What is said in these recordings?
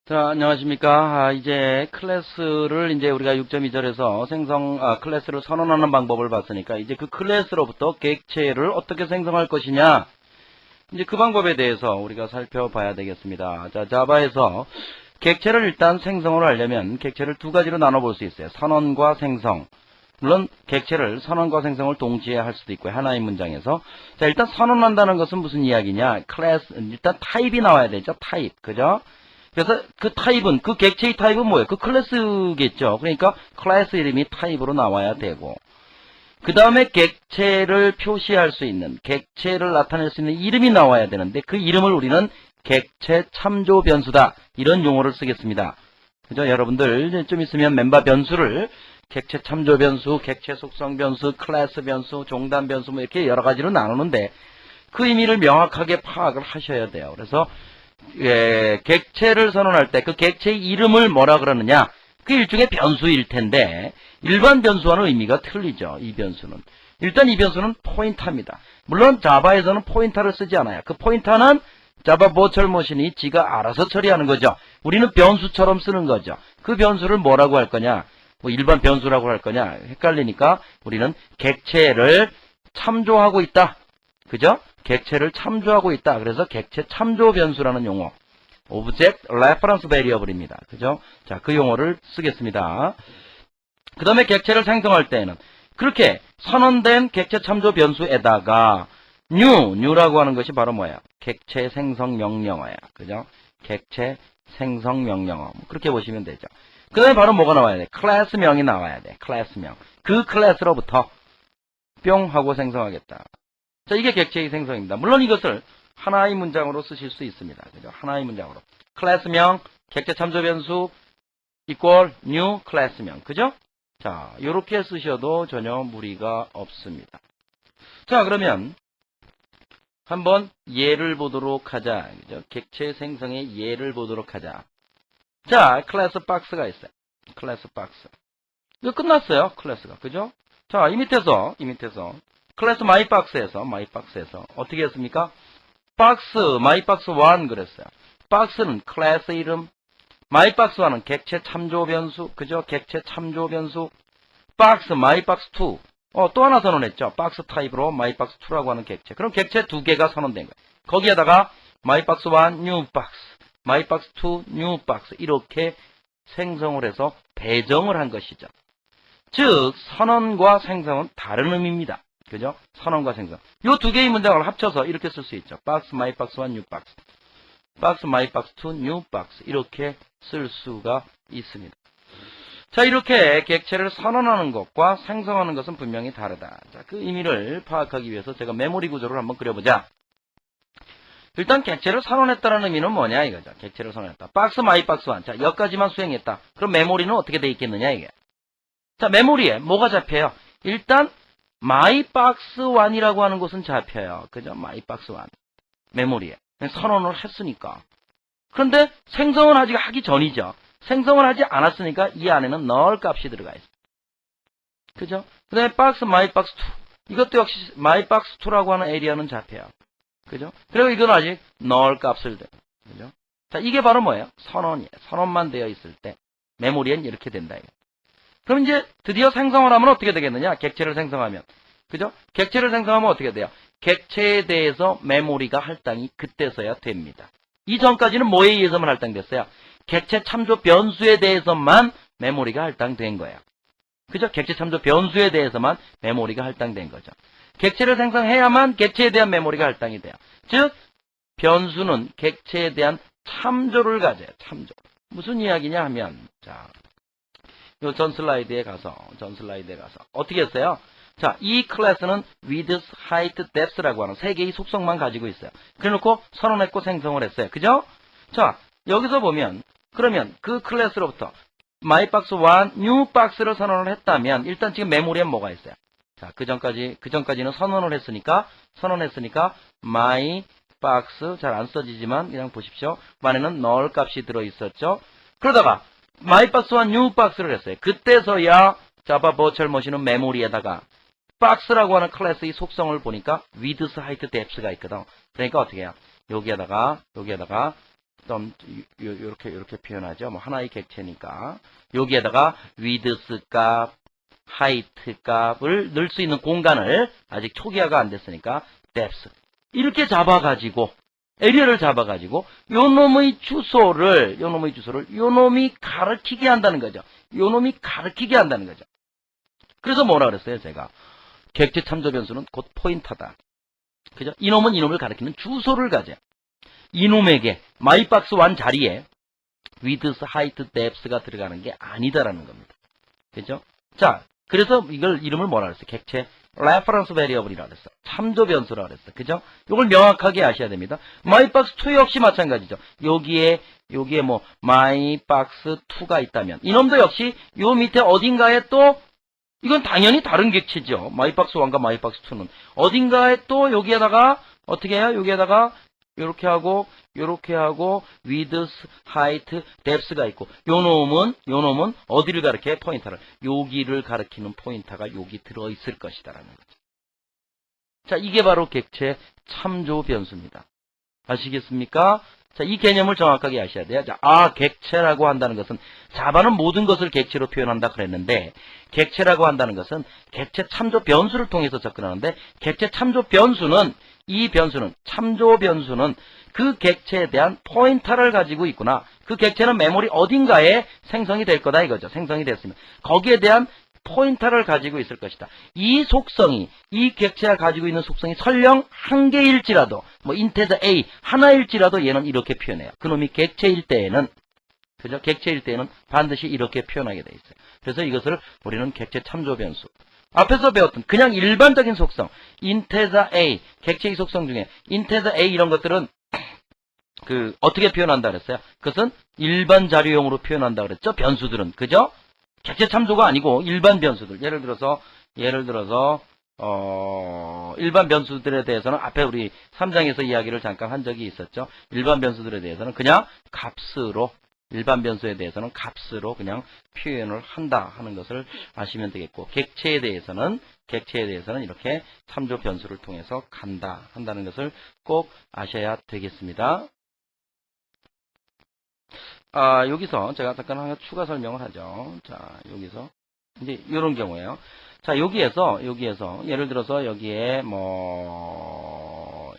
자, 안녕하십니까. 이제 클래스를 이제 우리가 6.2절에서 클래스를 선언하는 방법을 봤으니까 이제 그 클래스로부터 객체를 어떻게 생성할 것이냐. 이제 그 방법에 대해서 우리가 살펴봐야 되겠습니다. 자, 자바에서 객체를 일단 생성을 하려면 객체를 두 가지로 나눠볼 수 있어요. 선언과 생성. 물론 객체를 선언과 생성을 동시에 할 수도 있고요. 하나의 문장에서. 자, 일단 선언한다는 것은 무슨 이야기냐. 일단 타입이 나와야 되죠. 타입. 그죠? 그래서 그 타입은, 그 객체의 타입은 뭐예요? 그 클래스겠죠. 그러니까 클래스 이름이 타입으로 나와야 되고, 그 다음에 객체를 표시할 수 있는, 객체를 나타낼 수 있는 이름이 나와야 되는데, 그 이름을 우리는 객체 참조 변수다. 이런 용어를 쓰겠습니다. 그죠? 여러분들 좀 있으면 멤버 변수를 객체 참조 변수, 객체 속성 변수, 클래스 변수, 종단 변수 뭐 이렇게 여러 가지로 나누는데 그 의미를 명확하게 파악을 하셔야 돼요. 그래서 객체를 선언할 때 그 객체의 이름을 뭐라 그러느냐? 그 일종의 변수일 텐데 일반 변수와는 의미가 틀리죠. 이 변수는. 일단 이 변수는 포인터입니다. 물론 자바에서는 포인터를 쓰지 않아요. 그 포인터는 자바 버추얼 머신이 지가 알아서 처리하는 거죠. 우리는 변수처럼 쓰는 거죠. 그 변수를 뭐라고 할 거냐? 뭐 일반 변수라고 할 거냐? 헷갈리니까 우리는 객체를 참조하고 있다. 그죠? 객체를 참조하고 있다. 그래서 객체 참조 변수라는 용어. Object Reference Variable입니다. 그죠? 자, 그 용어를 쓰겠습니다. 그 다음에 객체를 생성할 때에는 그렇게 선언된 객체 참조 변수에다가 new라고 하는 것이 바로 뭐예요? 객체 생성 명령어야. 그죠? 객체 생성 명령어. 그렇게 보시면 되죠. 그 다음에 바로 뭐가 나와야 돼? 클래스명이 나와야 돼. 클래스명. 그 클래스로부터 뿅 하고 생성하겠다. 자, 이게 객체의 생성입니다. 물론 이것을 하나의 문장으로 쓰실 수 있습니다. 그죠? 하나의 문장으로. 클래스명, 객체 참조 변수, equal, new, 클래스명. 그죠? 자, 요렇게 쓰셔도 전혀 무리가 없습니다. 자, 그러면 한번 예를 보도록 하자. 그죠? 객체 생성의 예를 보도록 하자. 자, 클래스 박스가 있어요. 클래스 박스. 이거 끝났어요. 클래스가. 그죠? 자, 이 밑에서 클래스 마이박스에서 어떻게 했습니까? 박스, 마이박스 1 그랬어요. 박스는 클래스 이름, 마이박스 1은 객체 참조 변수, 그죠? 객체 참조 변수, 박스, 마이박스 2. 또 하나 선언했죠. 박스 타입으로 마이박스 2라고 하는 객체. 그럼 객체 두 개가 선언된 거예요. 거기에다가 마이박스 1, 뉴 박스, 마이박스 2, 뉴 박스 이렇게 생성을 해서 배정을 한 것이죠. 즉, 선언과 생성은 다른 의미입니다. 그죠? 선언과 생성. 이 두 개의 문장을 합쳐서 이렇게 쓸 수 있죠. 박스, 마이박스 1, 뉴 박스. 박스, 마이박스 2, 뉴 박스. 이렇게 쓸 수가 있습니다. 자, 이렇게 객체를 선언하는 것과 생성하는 것은 분명히 다르다. 자, 그 의미를 파악하기 위해서 제가 메모리 구조를 한번 그려보자. 일단 객체를 선언했다는 의미는 뭐냐 이거죠. 객체를 선언했다. 박스, 마이박스 1. 자, 여기까지만 수행했다. 그럼 메모리는 어떻게 돼 있겠느냐 이게. 자, 메모리에 뭐가 잡혀요? 일단 마이박스 1이라고 하는 곳은 잡혀요. 그죠? 마이박스 1. 메모리에. 선언을 했으니까. 그런데 생성은 아직 하기 전이죠. 생성을 하지 않았으니까 이 안에는 null 값이 들어가 있어요. 그죠? 그 다음에 박스, 마이박스 2. 이것도 역시 마이박스 2라고 하는 에리어는 잡혀요. 그죠? 그리고 이건 아직 null 값을 대. 그죠? 자, 이게 바로 뭐예요? 선언이에요. 선언만 되어 있을 때 메모리엔 이렇게 된다. 이거. 그럼 이제 드디어 생성을 하면 어떻게 되겠느냐? 객체를 생성하면. 그죠? 객체를 생성하면 어떻게 돼요? 객체에 대해서 메모리가 할당이 그때서야 됩니다. 이전까지는 뭐에 의해서만 할당됐어요? 객체 참조 변수에 대해서만 메모리가 할당된 거예요. 그죠? 객체 참조 변수에 대해서만 메모리가 할당된 거죠. 객체를 생성해야만 객체에 대한 메모리가 할당이 돼요. 즉, 변수는 객체에 대한 참조를 가져요. 참조. 무슨 이야기냐 하면, 자, 요 전 슬라이드에 가서 어떻게 했어요? 자, 이 클래스는 width, height, depth라고 하는 세 개의 속성만 가지고 있어요. 그래놓고 선언했고 생성을 했어요. 그죠? 자, 여기서 보면 그러면 그 클래스로부터 마이박스 1, 뉴 박스를 선언을 했다면 일단 지금 메모리에 뭐가 있어요? 자, 그 전까지는 선언을 했으니까 마이박스 잘 안 써지지만 그냥 보십시오. 안에는 null 값이 들어 있었죠. 그러다가 마이박스 1, 뉴 박스를 했어요. 그때서야 자바 버추얼 머신은 메모리에다가 박스라고 하는 클래스의 속성을 보니까 width, height, depth가 있거든. 그러니까 어떻게 해요? 여기에다가 좀 요렇게 표현하죠. 뭐 하나의 객체니까 여기에다가 width 값, height 값을 넣을 수 있는 공간을 아직 초기화가 안 됐으니까 depth 이렇게 잡아가지고 에리어를 잡아가지고 요 놈의 주소를 요 놈이 가르치게 한다는 거죠. 요 놈이 가르치게 한다는 거죠. 그래서 뭐라 그랬어요, 제가? 객체 참조 변수는 곧 포인터다. 그죠? 이놈은 이놈을 가리키는 주소를 가져. 이놈에게 mybox1 자리에 width, height, depth가 들어가는 게 아니다라는 겁니다. 그죠? 자, 그래서 이걸 이름을 뭐라 그랬어요? 객체 reference variable이라 그랬어. 참조 변수라 그랬어. 그죠? 이걸 명확하게 아셔야 됩니다. mybox2 역시 마찬가지죠. 여기에 뭐 mybox2가 있다면 이놈도 역시 요 밑에 어딘가에 또 이건 당연히 다른 객체죠. mybox1과 mybox2는 어딘가에 또 여기에다가 어떻게 해요? 여기에다가 요렇게 하고 width, height, depth가 있고 요 놈은 어디를 가리켜? 포인터를. 여기를 가리키는 포인터가 여기 들어있을 것이다라는 거죠. 자, 이게 바로 객체 참조 변수입니다. 아시겠습니까? 자, 이 개념을 정확하게 아셔야 돼요. 자, 객체라고 한다는 것은 자바는 모든 것을 객체로 표현한다 그랬는데 객체라고 한다는 것은 객체 참조 변수를 통해서 접근하는데 객체 참조 변수는 참조 변수는 그 객체에 대한 포인터를 가지고 있구나. 그 객체는 메모리 어딘가에 생성이 될 거다 이거죠. 생성이 됐으면 거기에 대한 포인터를 가지고 있을 것이다. 이 객체가 가지고 있는 속성이 설령 한 개일지라도 뭐 인테저 A 하나일지라도 얘는 이렇게 표현해요. 그놈이 객체일 때에는 그죠? 객체일 때에는 반드시 이렇게 표현하게 돼 있어요. 그래서 이것을 우리는 객체 참조 변수. 앞에서 배웠던 그냥 일반적인 속성, 인테저 A, 객체의 속성 중에 인테저 A 이런 것들은 어떻게 표현한다 그랬어요? 그것은 일반 자료용으로 표현한다 그랬죠? 변수들은. 그죠? 객체 참조가 아니고 일반 변수들. 예를 들어서 일반 변수들에 대해서는 앞에 우리 3장에서 이야기를 잠깐 한 적이 있었죠. 일반 변수들에 대해서는 그냥 일반 변수에 대해서는 값으로 그냥 표현을 한다 하는 것을 아시면 되겠고, 객체에 대해서는 이렇게 참조 변수를 통해서 한다는 것을 꼭 아셔야 되겠습니다. 여기서 제가 잠깐 하나 추가 설명을 하죠. 자, 여기서 이제 이런 경우에요. 자, 여기에서 예를 들어서 여기에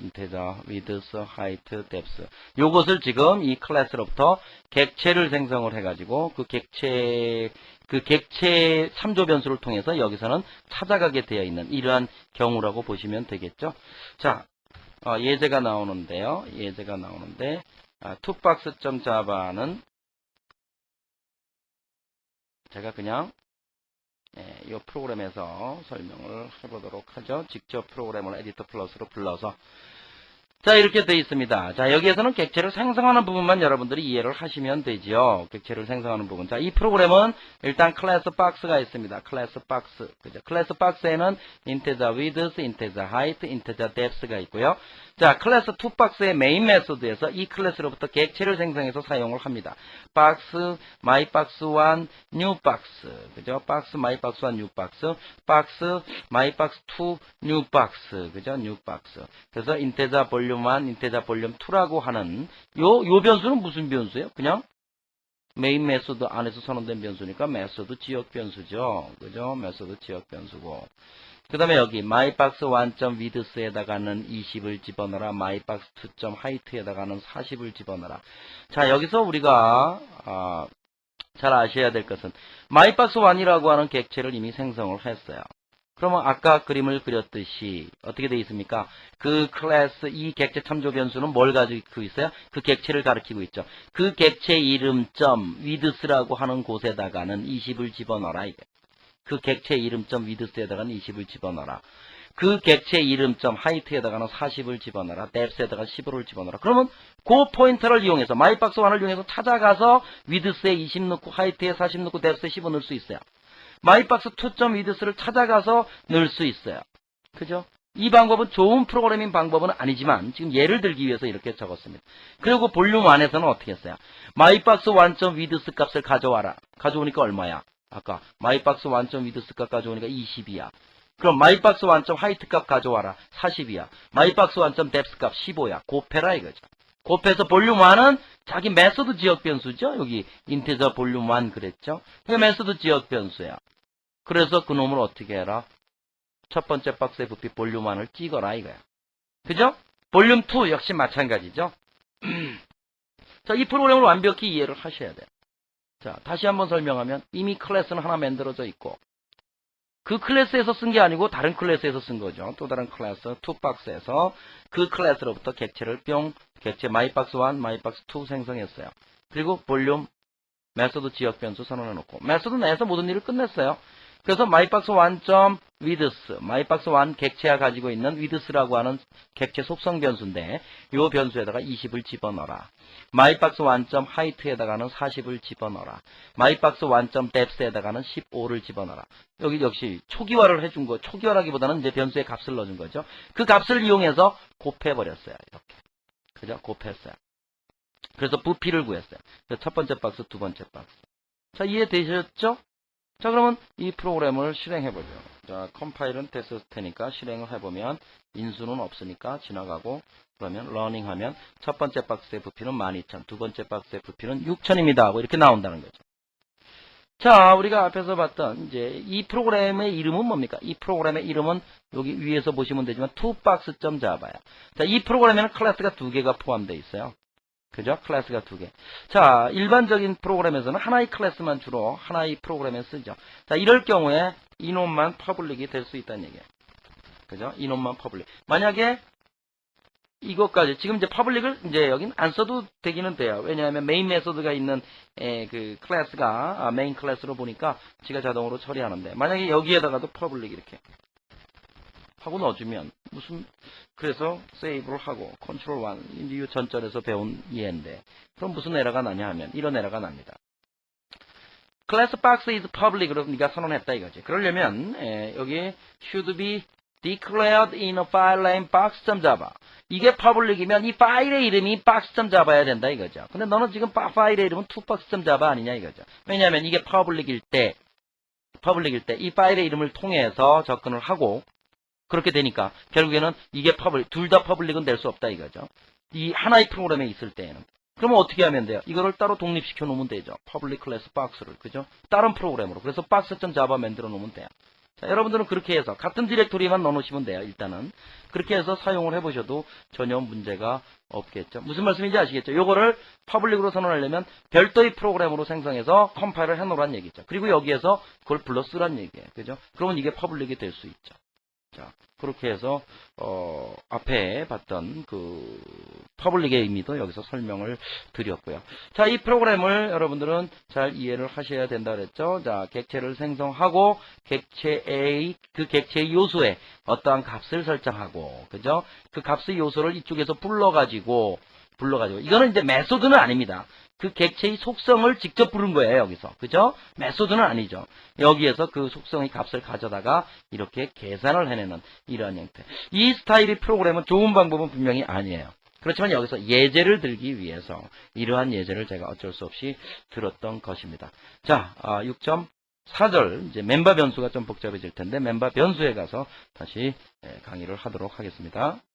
인테저, width, height, depth 요것을 지금 이 클래스로부터 객체를 생성을 해가지고 그 객체 참조 변수를 통해서 여기서는 찾아가게 되어 있는 이러한 경우라고 보시면 되겠죠. 자, 예제가 나오는데요. toolbox.java는 제가 그냥 이 프로그램에서 설명을 해보도록 하죠. 직접 프로그램을 에디터 플러스로 불러서 자, 이렇게 되어 있습니다. 자, 여기에서는 객체를 생성하는 부분만 여러분들이 이해를 하시면 되죠. 객체를 생성하는 부분. 자, 이 프로그램은 일단 클래스 박스가 있습니다. 클래스 박스. 그죠? 클래스 박스에는 integer width, integer height, integer depth가 있고요. 자, 클래스 2박스의 메인 메소드에서 이 클래스로부터 객체를 생성해서 사용을 합니다. 박스, mybox1, newbox. 그죠? 박스, mybox1, newbox. 박스, mybox2, newbox. 그죠? newbox. 그래서 integer 볼륨1, integer 볼륨2라고 하는 요 변수는 무슨 변수예요? 그냥 메인 메소드 안에서 선언된 변수니까 메소드 지역 변수죠. 그죠? 메소드 지역 변수고. 그 다음에 여기 mybox1.width에다가는 20을 집어넣어라. mybox2.height에다가는 40을 집어넣어라. 자, 여기서 우리가 잘 아셔야 될 것은 mybox1이라고 하는 객체를 이미 생성을 했어요. 그러면 아까 그림을 그렸듯이 어떻게 되어 있습니까? 그 클래스 이 객체 참조 변수는 뭘 가지고 있어요? 그 객체를 가리키고 있죠. 그 객체 이름점 width라고 하는 곳에다가는 20을 집어넣어라. 이게. 그 객체 이름점 width에다가는 20을 집어넣어라. 그 객체 이름점 height에다가는 40을 집어넣어라. depth에다가 15를 집어넣어라. 그러면 그 포인터를 이용해서 mybox1을 이용해서 찾아가서 width에 20 넣고 height에 40 넣고 depth에 15 넣을 수 있어요. mybox2.width를 찾아가서 넣을 수 있어요. 그죠? 이 방법은 좋은 프로그래밍 방법은 아니지만 지금 예를 들기 위해서 이렇게 적었습니다. 그리고 볼륨 1에서는 어떻게 했어요? mybox1.width 값을 가져와라. 가져오니까 얼마야? 아까 mybox1.width 값 가져오니까 20이야. 그럼 mybox1.height 값 가져와라. 40이야. mybox1.depth 값 15야. 곱해라 이거죠. 곱해서 볼륨 1은 자기 메소드 지역 변수죠. 여기 인티저 볼륨 1 그랬죠. 이게 메소드 지역 변수야. 그래서 그놈을 어떻게 해라? 첫 번째 박스에 부피 볼륨 1을 찍어라 이거야. 그죠? 볼륨 2 역시 마찬가지죠. 자, 이 프로그램을 완벽히 이해를 하셔야 돼요. 자, 다시 한번 설명하면 이미 클래스는 하나 만들어져 있고 그 클래스에서 쓴 게 아니고 다른 클래스에서 쓴 거죠. 또 다른 클래스 2박스에서 그 클래스로부터 객체를 객체 myBox1, myBox2 생성했어요. 그리고 볼륨 메소드 지역 변수 선언해 놓고 메소드 내에서 모든 일을 끝냈어요. 그래서 myBox1.width, myBox1 객체가 가지고 있는 width라고 하는 객체 속성 변수인데 이 변수에다가 20을 집어넣어라. myBox1.height에다가는 40을 집어넣어라. myBox1.depth에다가는 15를 집어넣어라. 여기 역시 초기화를 해준 거, 초기화라기보다는 이제 변수의 값을 넣어준 거죠. 그 값을 이용해서 곱해버렸어요. 이렇게. 그죠? 곱했어요. 그래서 부피를 구했어요. 첫 번째 박스, 두 번째 박스. 이해되셨죠? 자, 그러면 이 프로그램을 실행해보죠. 자, 컴파일은 됐을 테니까 실행을 해보면 인수는 없으니까 지나가고 그러면 러닝하면 첫 번째 박스의 부피는 12,000, 두 번째 박스의 부피는 6,000입니다 하고 이렇게 나온다는 거죠. 자, 우리가 앞에서 봤던 이제 이 프로그램의 이름은 뭡니까? 이 프로그램의 이름은 여기 위에서 보시면 되지만 toBox.java야. 자, 이 프로그램에는 클래스가 2개가 포함되어 있어요. 그죠? 클래스가 2개. 자, 일반적인 프로그램에서는 하나의 클래스만 주로 하나의 프로그램에 쓰죠. 자, 이럴 경우에 이놈만 퍼블릭이 될 수 있다는 얘기예요. 그죠? 이놈만 퍼블릭. 만약에 이것까지 지금 이제 퍼블릭을 이제 여긴 안 써도 되기는 돼요. 왜냐하면 메인 메소드가 있는 그 클래스가 메인 클래스로 보니까 지가 자동으로 처리하는데 만약에 여기에다가도 퍼블릭 이렇게 하고 넣어주면 무슨 그래서 세이브를 하고 컨트롤 1 이제 이 전절에서 배운 이해인데 그럼 무슨 에러가 나냐 하면 이런 에러가 납니다. class box is public으로 네가 선언했다 이거지. 그러려면 여기 should be declared in a file name box.java 이게 public이면 이 파일의 이름이 box.java야 된다 이거죠. 근데 너는 지금 파일의 이름은 toBox.java 아니냐 이거죠. 왜냐하면 이게 public일 때 이 파일의 이름을 통해서 접근을 하고 그렇게 되니까 결국에는 이게 둘 다 퍼블릭은 될 수 없다 이거죠. 이 하나의 프로그램에 있을 때에는. 그러면 어떻게 하면 돼요? 이거를 따로 독립시켜 놓으면 되죠. 퍼블릭 클래스 박스를. 그죠? 다른 프로그램으로. 그래서 box.java 만들어 놓으면 돼요. 자, 여러분들은 그렇게 해서 같은 디렉토리만 넣어 놓으시면 돼요. 일단은. 그렇게 해서 사용을 해 보셔도 전혀 문제가 없겠죠. 무슨 말씀인지 아시겠죠? 요거를 퍼블릭으로 선언하려면 별도의 프로그램으로 생성해서 컴파일을 해 놓으란 얘기죠. 그리고 여기에서 그걸 불러 쓰란 얘기예요. 그죠? 그러면 이게 퍼블릭이 될 수 있죠. 자, 그렇게 해서 앞에 봤던 그 퍼블릭의 의미도 여기서 설명을 드렸고요. 자, 이 프로그램을 여러분들은 잘 이해를 하셔야 된다 그랬죠. 자, 객체를 생성하고 그 객체의 요소에 어떠한 값을 설정하고, 그죠? 그 값의 요소를 이쪽에서 불러가지고 이거는 이제 메소드는 아닙니다. 그 객체의 속성을 직접 부른 거예요, 여기서. 그죠? 메소드는 아니죠. 여기에서 그 속성의 값을 가져다가 이렇게 계산을 해내는 이러한 형태. 이 스타일의 프로그램은 좋은 방법은 분명히 아니에요. 그렇지만 여기서 예제를 들기 위해서 이러한 예제를 제가 어쩔 수 없이 들었던 것입니다. 자, 6.4절 이제 멤버 변수가 좀 복잡해질 텐데 멤버 변수에 가서 다시 강의를 하도록 하겠습니다.